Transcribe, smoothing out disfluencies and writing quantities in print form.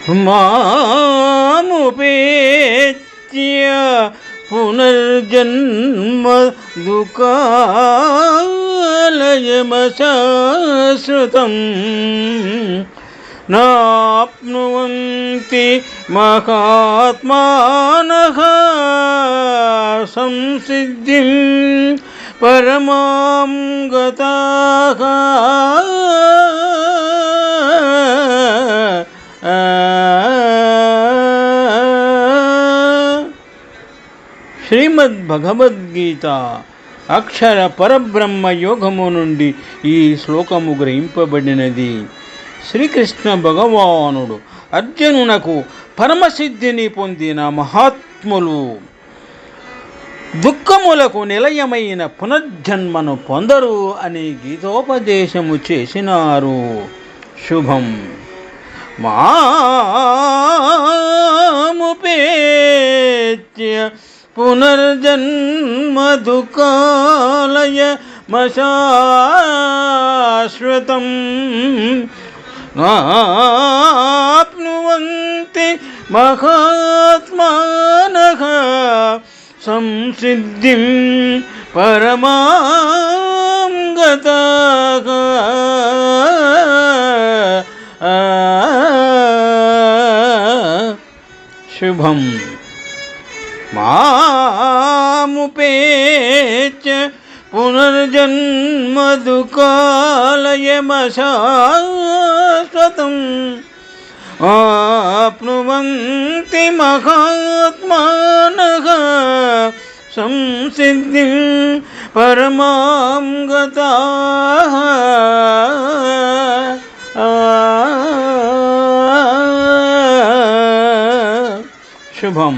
మాముపేత్య పునర్జన్మ దుఃఖాలయమశాశ్వతం నాప్నువంతి మహాత్మానః సంసిద్ధిం పరమాం గతాః. శ్రీమద్ భగవద్గీత అక్షర పరబ్రహ్మ యోగము నుండి ఈ శ్లోకము గ్రహింపబడినది. శ్రీకృష్ణ భగవానుడు అర్జునునకు పరమసిద్ధిని పొందిన మహాత్ములు దుఃఖములకు నిలయమైన పునర్జన్మను పొందరు అని గీతోపదేశము చేసినారు. శుభం. మాముపేత్య పునర్జన్మ దుఃఖాలయమశాశ్వతం నాప్నువంతి మహాత్మానః సంసిద్ధిం పరమాం గతాః. శుభం. మాముపేత్య పునర్జన్మ దుఃఖాలయమశాశ్వతం ఆప్నువంతి మహాత్మానః సంసిద్ధిం పరమాం గతాః. శుభం.